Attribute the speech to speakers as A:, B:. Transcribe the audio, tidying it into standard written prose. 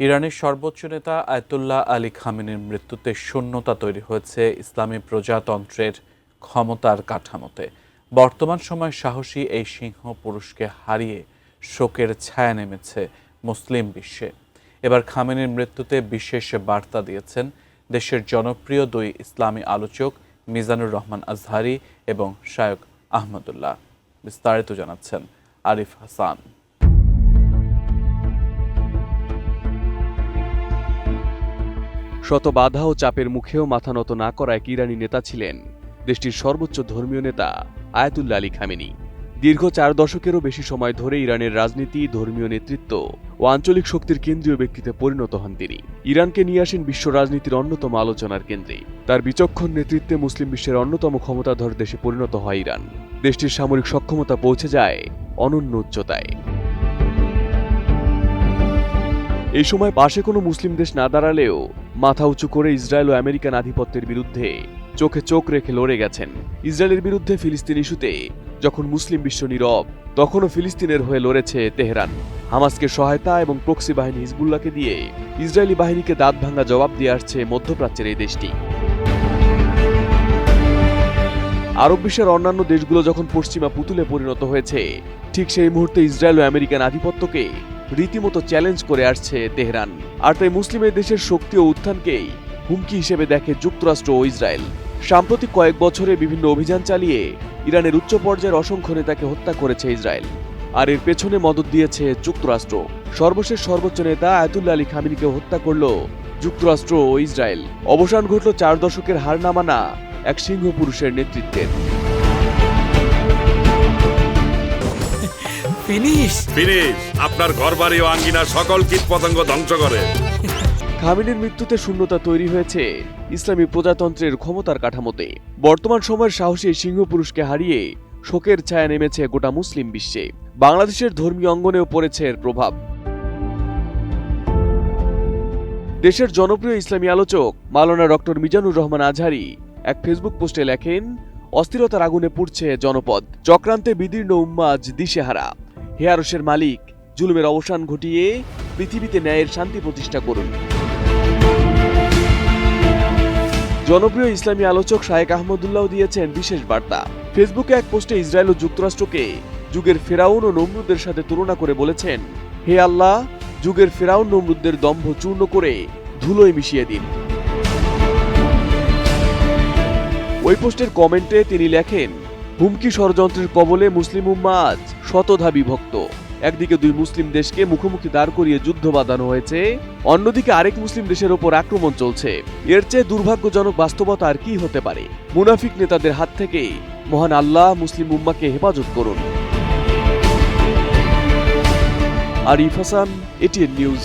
A: ইরানের সর্বোচ্চ নেতা আয়াতুল্লাহ আলী খামেনির মৃত্যুতে শূন্যতা তৈরি হয়েছে ইসলামী প্রজাতন্ত্রের ক্ষমতার কাঠামোতে। বর্তমান সময়ে সাহসী এই সিংহ পুরুষকে হারিয়ে শোকের ছায়া নেমেছে মুসলিম বিশ্বে। এবার খামেনির মৃত্যুতে বিশেষ বার্তা দিয়েছেন দেশের জনপ্রিয় দুই ইসলামী আলোচক মিজানুর রহমান আজহারি এবং শায়খ আহমদুল্লাহ। বিস্তারিত জানাচ্ছেন আরিফ হাসান।
B: শত বাধা ও চাপের মুখেও মাথা নত না করা এক ইরানি নেতা ছিলেন দেশটির সর্বোচ্চ ধর্মীয় নেতা আয়াতুল্লাহ আলী খামেনি। দীর্ঘ 4 দশকেরও বেশি সময় ধরে ইরানের রাজনীতি, ধর্মীয় নেতৃত্ব ও আঞ্চলিক শক্তির কেন্দ্রীয় ব্যক্তিতে পরিণত হন তিনি। ইরানকে নিয়ে আসেন বিশ্ব রাজনীতির অন্যতম আলোচনার কেন্দ্রে। তার বিচক্ষণ নেতৃত্বে মুসলিম বিশ্বের অন্যতম ক্ষমতাধর দেশে পরিণত হয় ইরান। দেশটির সামরিক সক্ষমতা পৌঁছে যায় অনন্য উচ্চতায়। এই সময় পাশে কোনো মুসলিম দেশ না দাঁড়ালেও মাথা উঁচু করে ইসরায়েল ও আমেরিকান আধিপত্যের বিরুদ্ধে চোখে চোখ রেখে লড়ে গেছেন। ইসরায়েলের বিরুদ্ধে ফিলিস্তিন ইস্যুতে যখন মুসলিম বিশ্ব নীরব, তখনও ফিলিস্তিনের হয়ে লড়েছে তেহরান। হামাসকে সহায়তা এবং প্রক্সি বাহিনী হিজবুল্লাহকে দিয়ে ইসরায়েলি বাহিনীকে দাঁত ভাঙা জবাব দিয়ে আসছে মধ্যপ্রাচ্যের এই দেশটি। আরব বিশ্বের অন্যান্য দেশগুলো যখন পশ্চিমা পুতুলে পরিণত হয়েছে, ঠিক সেই মুহূর্তে ইসরায়েল ও আমেরিকান আধিপত্যকে রীতিমতো চ্যালেঞ্জ করে আসছে তেহরান। আর তাই মুসলিমের দেশের শক্তি ও উত্থানকেই হুমকি হিসেবে দেখে যুক্তরাষ্ট্র ও ইসরায়েল। সাম্প্রতিক কয়েক বছরে বিভিন্ন অভিযান চালিয়ে ইরানের উচ্চ পর্যায়ের অসংখ্য নেতাকে হত্যা করেছে ইসরায়েল, আর এর পেছনে মদদ দিয়েছে যুক্তরাষ্ট্র। সর্বশেষ সর্বোচ্চ নেতা আয়াতুল্লাহ আলী খামেনিকে হত্যা করল যুক্তরাষ্ট্র ও ইসরায়েল। অবসান ঘটল 4 দশকের হার না মানা এক সিংহ পুরুষের নেতৃত্বের।
C: ফিনিশ আপনার ঘরবাড়ি ও আঙ্গিনার সকল কীটপতঙ্গ ধ্বংস করে।
B: খামেনির মৃত্যুতে শূন্যতা তৈরি হয়েছে ইসলামী প্রজাতন্ত্রের ক্ষমতার কাঠামোতে। বর্তমান সময়ের সাহসী সিংহ পুরুষকে হারিয়ে শোকের ছায়া নেমেছে গোটা মুসলিম বিশ্বে। বাংলাদেশের ধর্মীয় অঙ্গনেও পড়েছে এর প্রভাব। দেশের জনপ্রিয় ইসলামী আলোচক মাওলানা ডক্টর মিজানুর রহমান আজহারি এক ফেসবুক পোস্টে লেখেন, অস্থিরতার আগুনে পুড়ছে জনপদ, চক্রান্তে বিদীর্ণ উম্মাহ আজ দিশেহারা। হে আরশের মালিক, জুলুমের অবসান ঘটিয়ে পৃথিবীতে ন্যায়ের শান্তি প্রতিষ্ঠা করুন। জনপ্রিয় ইসলামী আলোচক শায়খ আহমদুল্লাহ দিয়েছেন বিশেষ বার্তা। ফেসবুকে এক পোস্টে ইসরায়েল ও যুক্তরাষ্ট্রকে যুগের ফেরাউন ও নমরুদের সাথে তুলনা করে বলেছেন, হে আল্লাহ, যুগের ফেরাউন নমরুদদের দম্ভ চূর্ণ করে ধুলোয় মিশিয়ে দিন। ওই পোস্টের কমেন্টে তিনি লেখেন, হুমকি ষড়যন্ত্রের কবলে মুসলিম উম্মাহ আজ শতধা বিভক্ত। একদিকে 2 মুসলিম দেশকে মুখোমুখি দাঁড় করিয়ে যুদ্ধ বাঁধানো হয়েছে, অন্যদিকে আরেক মুসলিম দেশের ওপর আক্রমণ চলছে। এর চেয়ে দুর্ভাগ্যজনক বাস্তবতা আর কি হতে পারে? মুনাফিক নেতাদের হাত থেকে মহান আল্লাহ মুসলিম উম্মাহকে হেফাজত করুন। Arif Hasan, ATN news.